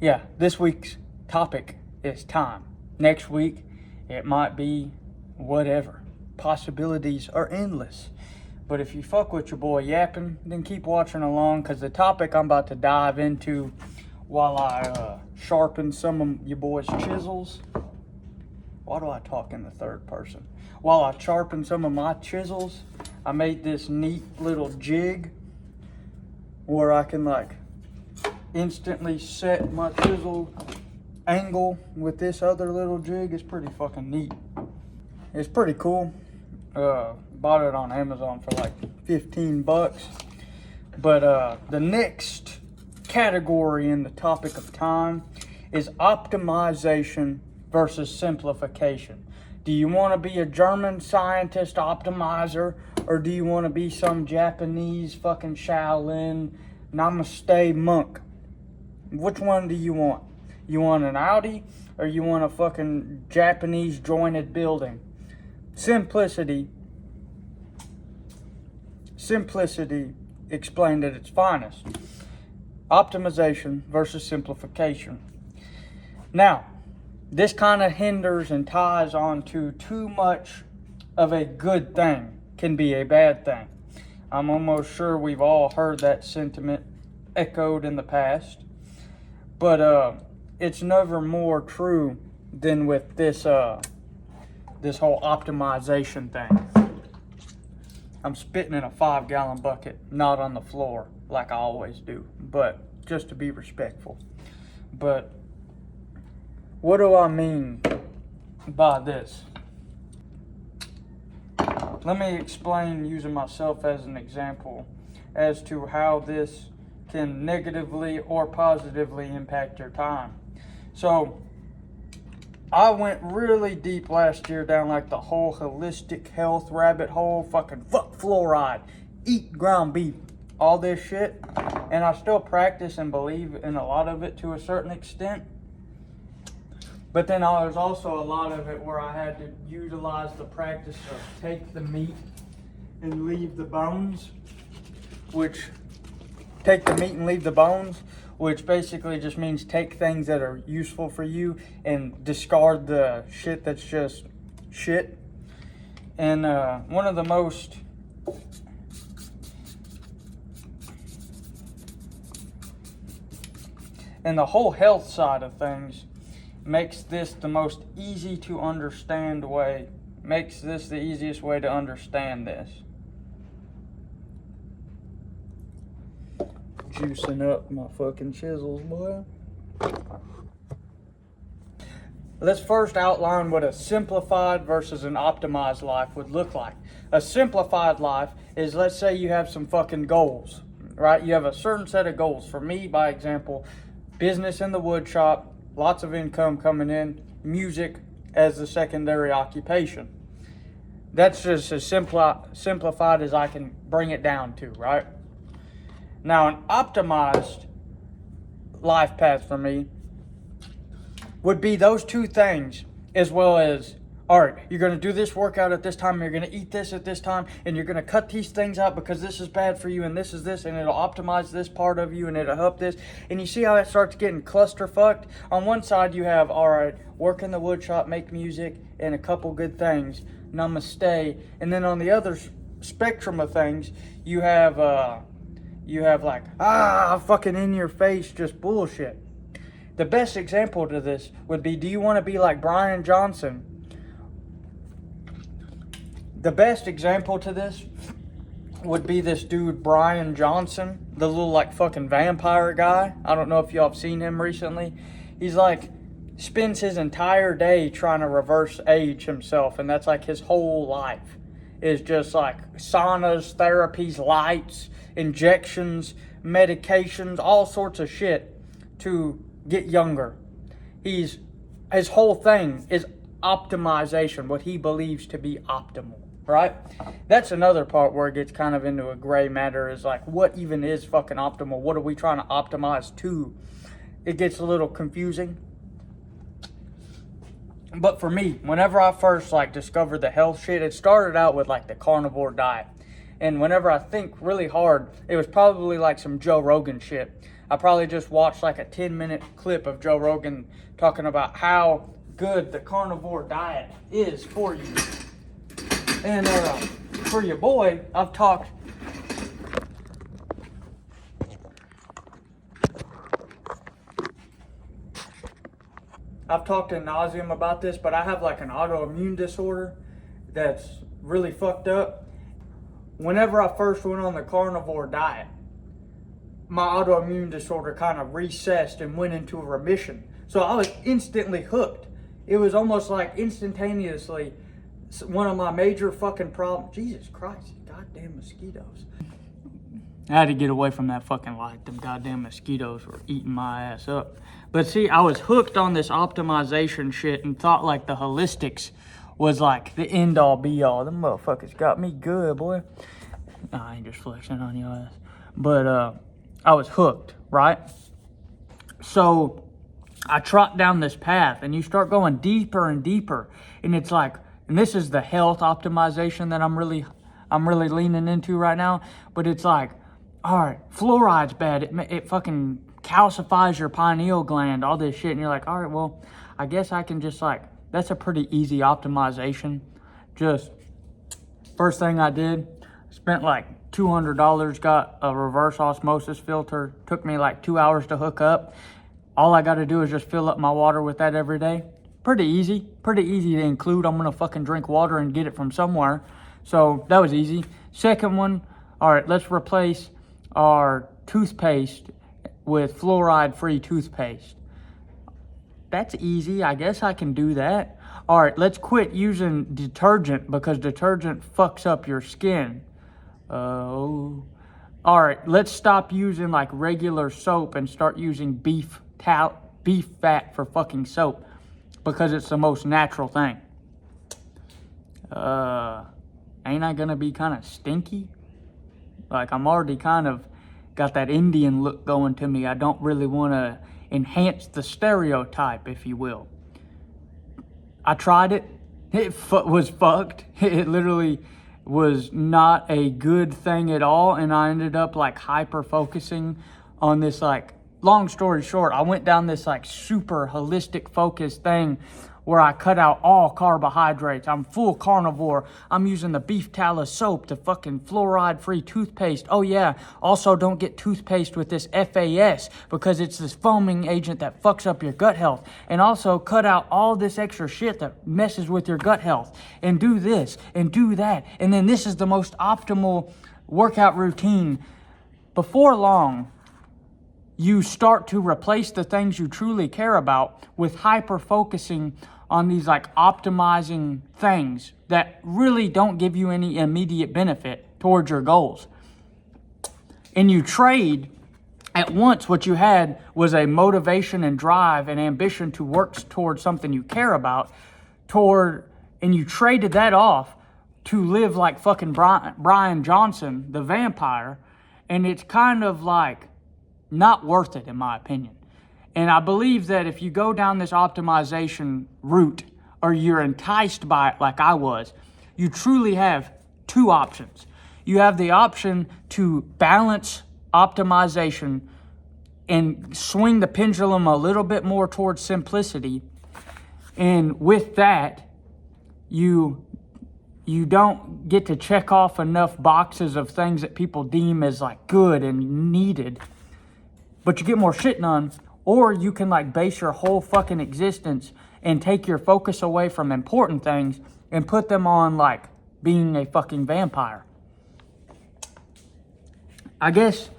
yeah, this week's topic is time. Next week it might be whatever. Possibilities are endless. But if you fuck with your boy yapping, then keep watching along, because the topic I'm about to dive into while I sharpen some of your boy's chisels. Why do I talk in the third person? While I sharpen some of my chisels, I made this neat little jig where I can like instantly set my chisel angle with this other little jig. It's pretty fucking neat. It's pretty cool. Bought it on Amazon for like 15 bucks. But the next category in the topic of time is optimization versus simplification. Do you want to be a German scientist optimizer, or do you want to be some Japanese fucking Shaolin namaste monk? Which one do you want? You want an Audi, or you want a fucking Japanese jointed building? Simplicity explained at its finest. Optimization versus simplification. Now, this kind of hinders and ties on to too much of a good thing can be a bad thing. I'm almost sure we've all heard that sentiment echoed in the past. But it's never more true than with this this whole optimization thing. I'm spitting in a 5-gallon bucket, not on the floor like I always do, but just to be respectful. But what do I mean by this? Let me explain using myself as an example as to how this can negatively or positively impact your time. So I went really deep last year down like the whole holistic health rabbit hole, fucking fuck fluoride, eat ground beef, all this shit. And I still practice and believe in a lot of it to a certain extent. But then there's also a lot of it where I had to utilize the practice of take the meat and leave the bones, which basically just means take things that are useful for you and discard the shit that's just shit. And one of the most and the whole health side of things makes this the most easy to understand way, makes this the easiest way to understand this. Juicing up my fucking chisels, boy. let's first outline what a simplified versus an optimized life would look like. A simplified life is, let's say you have some fucking goals, right? You have a certain set of goals. For me, by example, business in the wood shop, lots of income coming in, music as the secondary occupation. That's just as simplified as I can bring it down to, right? Now, an optimized life path for me would be those two things, as well as, all right, you're going to do this workout at this time, you're going to eat this at this time, and you're going to cut these things out because this is bad for you, and this is this, and it'll optimize this part of you, and it'll help this. And you see how it starts getting cluster-fucked? On one side, you have, all right, work in the wood shop, make music, and a couple good things. Namaste. And then on the other spectrum of things, you have like, fucking in your face, just bullshit. The best example to this would be, do you want to be like Brian Johnson? The best example to this would be this dude, Brian Johnson, the little like fucking vampire guy. I don't know if y'all have seen him recently. He's like, spends his entire day trying to reverse age himself, and that's like his whole life is just like saunas, therapies, lights, injections, medications, all sorts of shit to get younger. His whole thing is optimization, what he believes to be optimal, right? That's another part where it gets kind of into a gray matter, is like, what even is fucking optimal? What are we trying to optimize to? It gets a little confusing. But for me, whenever I first like discovered the health shit, it started out with like the carnivore diet. And whenever I think really hard, it was probably like some Joe Rogan shit. I probably just watched like a 10-minute clip of Joe Rogan talking about how good the carnivore diet is for you. And for your boy, I've talked ad nauseum about this, but I have like an autoimmune disorder that's really fucked up. Whenever I first went on the carnivore diet, my autoimmune disorder kind of recessed and went into a remission. So I was instantly hooked. It was almost like instantaneously one of my major fucking problems. Jesus Christ, goddamn mosquitoes. I had to get away from that fucking light. Them goddamn mosquitoes were eating my ass up. But see, I was hooked on this optimization shit and thought like the holistics was like the end all be all. Them motherfuckers got me good, boy. Nah, I ain't just flexing on your ass. But I was hooked, right? So I trot down this path and you start going deeper and deeper. And it's like, and this is the health optimization that I'm really leaning into right now. But it's like, all right, fluoride's bad. It fucking calcifies your pineal gland, all this shit. And you're like, all right, well, I guess I can just like, that's a pretty easy optimization. Just first thing I did, spent like $200, got a reverse osmosis filter. Took me like 2 hours to hook up. All I got to do is just fill up my water with that every day. Pretty easy to include. I'm gonna fucking drink water and get it from somewhere. So that was easy. Second one, all right, let's replace our toothpaste with fluoride-free toothpaste. That's easy. I guess I can do that. All right, let's quit using detergent because detergent fucks up your skin. All right, let's stop using like regular soap and start using beef fat for fucking soap because it's the most natural thing. Ain't I gonna be kind of stinky? Like, I'm already kind of got that Indian look going to me. I don't really want to enhance the stereotype, if you will. I tried it. It was fucked. It literally was not a good thing at all. And I ended up like hyper focusing on this, like, long story short, I went down this like super holistic focused thing where I cut out all carbohydrates. I'm full carnivore. I'm using the beef tallow soap, the fucking fluoride-free toothpaste. Oh yeah, also don't get toothpaste with this FAS because it's this foaming agent that fucks up your gut health. And also cut out all this extra shit that messes with your gut health. And do this and do that. And then this is the most optimal workout routine. Before long, you start to replace the things you truly care about with hyper focusing on these like optimizing things that really don't give you any immediate benefit towards your goals. And you trade at once what you had was a motivation and drive and ambition to work towards something you care about and you traded that off to live like fucking Brian Johnson, the vampire. And it's kind of like not worth it, in my opinion. And I believe that if you go down this optimization route or you're enticed by it like I was, you truly have two options. You have the option to balance optimization and swing the pendulum a little bit more towards simplicity. And with that, you don't get to check off enough boxes of things that people deem as like good and needed, but you get more shit done. Or you can like base your whole fucking existence and take your focus away from important things and put them on like being a fucking vampire. I guess,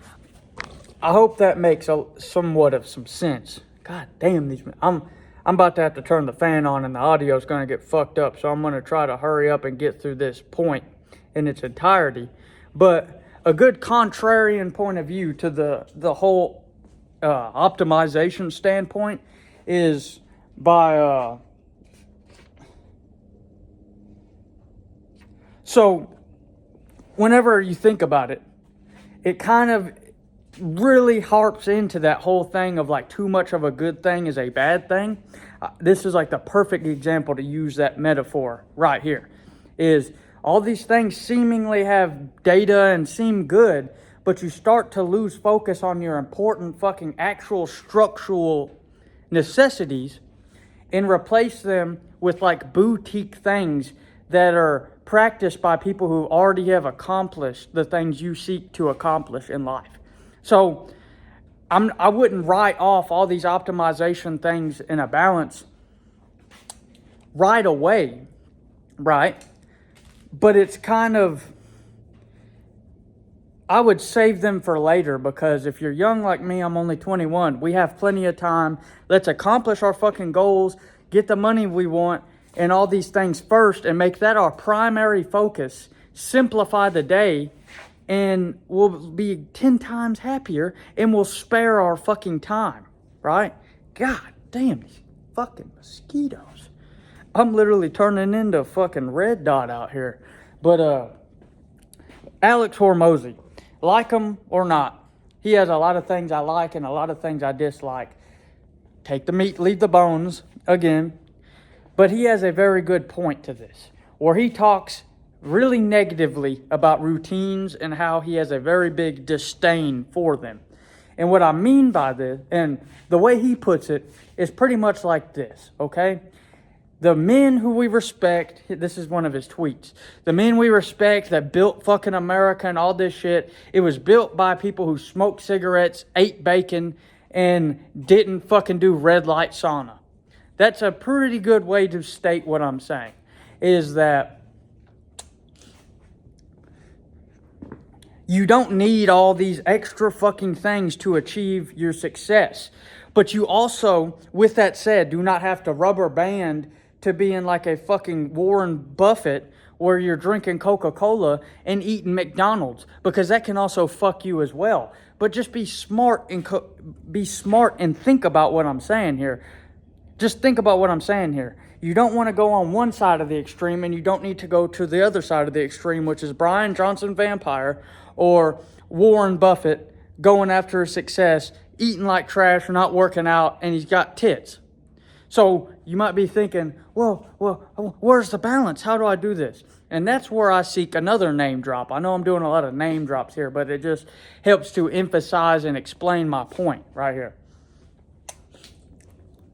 I hope that makes somewhat of some sense. God damn these, I'm about to have to turn the fan on and the audio is going to get fucked up. So I'm going to try to hurry up and get through this point in its entirety. But a good contrarian point of view to the whole optimization standpoint is by so whenever you think about it, it kind of really harps into that whole thing of like too much of a good thing is a bad thing. This is like the perfect example to use that metaphor right here. Is all these things seemingly have data and seem good, but you start to lose focus on your important fucking actual structural necessities and replace them with like boutique things that are practiced by people who already have accomplished the things you seek to accomplish in life. So I wouldn't write off all these optimization things in a balance right away, right? But it's kind of, I would save them for later, because if you're young like me, I'm only 21. We have plenty of time. Let's accomplish our fucking goals, get the money we want, and all these things first, and make that our primary focus. Simplify the day, and we'll be 10 times happier, and we'll spare our fucking time, right? God damn these fucking mosquitoes. I'm literally turning into a fucking red dot out here. But Alex Hormozy, like him or not, he has a lot of things I like and a lot of things I dislike. Take the meat, leave the bones, again. But he has a very good point to this, where he talks really negatively about routines and how he has a very big disdain for them. And what I mean by this, and the way he puts it, is pretty much like this, okay? The men who we respect, this is one of his tweets, the men we respect that built fucking America and all this shit, it was built by people who smoked cigarettes, ate bacon, and didn't fucking do red light sauna. That's a pretty good way to state what I'm saying, is that you don't need all these extra fucking things to achieve your success. But you also, with that said, do not have to rubber band to be in like a fucking Warren Buffett where you're drinking Coca-Cola and eating McDonald's, because that can also fuck you as well. But just be smart and think about what I'm saying here. Just think about what I'm saying here. You don't want to go on one side of the extreme, and you don't need to go to the other side of the extreme, which is Brian Johnson vampire or Warren Buffett going after success, eating like trash, not working out, and he's got tits. So you might be thinking, well, where's the balance? How do I do this? And that's where I seek another name drop. I know I'm doing a lot of name drops here, but it just helps to emphasize and explain my point right here.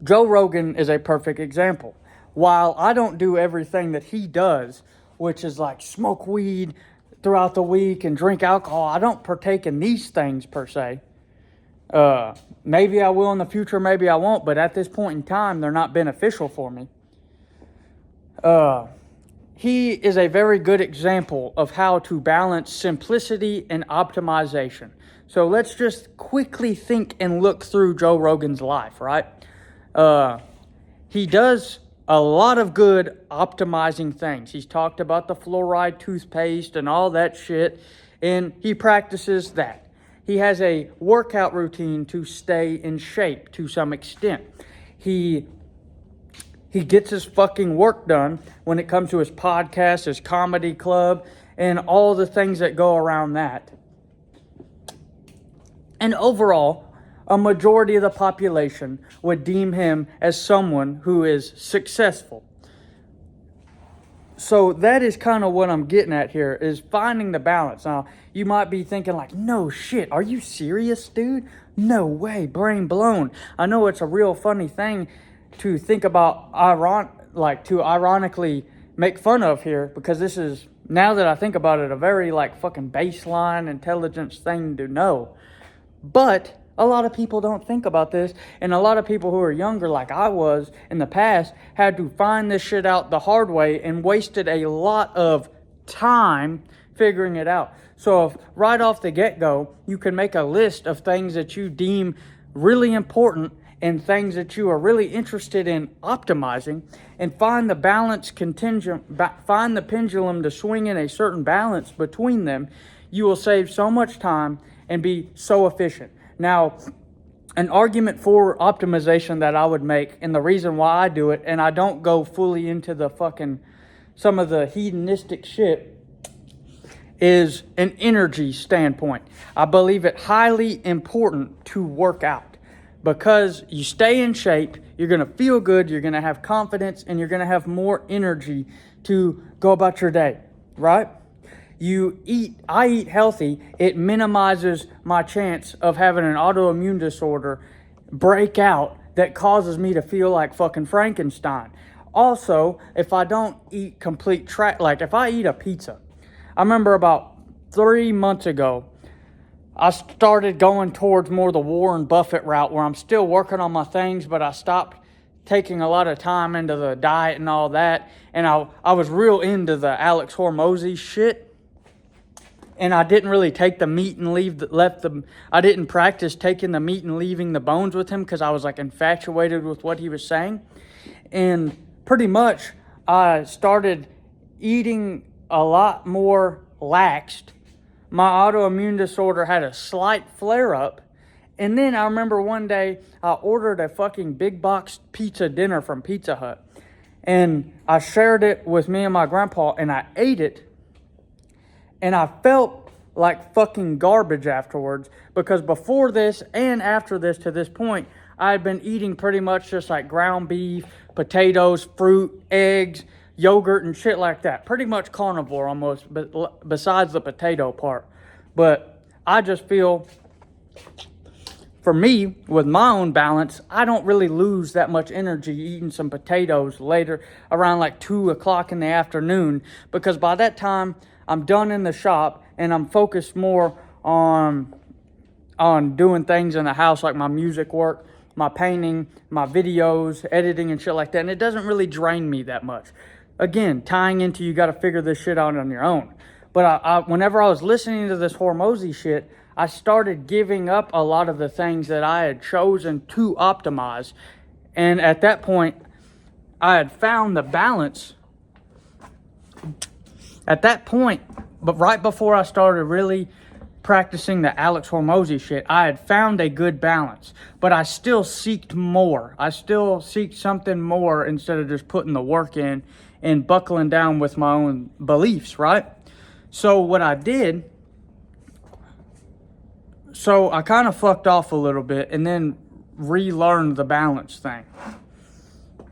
Joe Rogan is a perfect example. While I don't do everything that he does, which is like smoke weed throughout the week and drink alcohol, I don't partake in these things per se. Maybe I will in the future, maybe I won't, but at this point in time, they're not beneficial for me. He is a very good example of how to balance simplicity and optimization. So let's just quickly think and look through Joe Rogan's life, right? He does a lot of good optimizing things. He's talked about the fluoride toothpaste and all that shit, and he practices that. He has a workout routine to stay in shape to some extent. He gets his fucking work done when it comes to his podcast, his comedy club, and all the things that go around that. And overall, a majority of the population would deem him as someone who is successful. So that is kind of what I'm getting at here, is finding the balance. Now, you might be thinking like, no shit, are you serious, dude? No way, brain blown. I know it's a real funny thing to think about, to ironically make fun of here, because this is, now that I think about it, a very like fucking baseline intelligence thing to know. But a lot of people don't think about this, and a lot of people who are younger, like I was in the past, had to find this shit out the hard way and wasted a lot of time figuring it out. So if right off the get-go, you can make a list of things that you deem really important and things that you are really interested in optimizing, and find the balance find the pendulum to swing in a certain balance between them, you will save so much time and be so efficient. Now, an argument for optimization that I would make, and the reason why I do it, and I don't go fully into the fucking, some of the hedonistic shit, is an energy standpoint. I believe it highly important to work out, because you stay in shape, you're going to feel good, you're going to have confidence, and you're going to have more energy to go about your day, right? I eat healthy, it minimizes my chance of having an autoimmune disorder break out that causes me to feel like fucking Frankenstein. Also, if I don't eat complete trash, like if I eat a pizza, I remember about 3 months ago, I started going towards more the Warren Buffett route, where I'm still working on my things, but I stopped taking a lot of time into the diet and all that. And I was real into the Alex Hormozy shit. And I didn't really take the meat and I didn't practice taking the meat and leaving the bones with him, because I was like infatuated with what he was saying. And pretty much I started eating a lot more laxed. My autoimmune disorder had a slight flare up. And then I remember one day I ordered a fucking big box pizza dinner from Pizza Hut. And I shared it with me and my grandpa, and I ate it. And I felt like fucking garbage afterwards, because before this and after this, to this point, I had been eating pretty much just like ground beef, potatoes, fruit, eggs, yogurt, and shit like that. Pretty much carnivore almost, but besides the potato part. But I just feel, for me, with my own balance, I don't really lose that much energy eating some potatoes later around like 2 o'clock in the afternoon, because by that time, I'm done in the shop and I'm focused more on doing things in the house, like my music work, my painting, my videos, editing and shit like that. And it doesn't really drain me that much. Again, tying into, you got to figure this shit out on your own. But whenever I was listening to this Hormozy shit, I started giving up a lot of the things that I had chosen to optimize. And at that point, I had found the balance. At that point, but right before I started really practicing the Alex Hormozy shit, I had found a good balance. But I still seeked more. I still seeked something more instead of just putting the work in and buckling down with my own beliefs, right? So what I did, I kind of fucked off a little bit and then relearned the balance thing.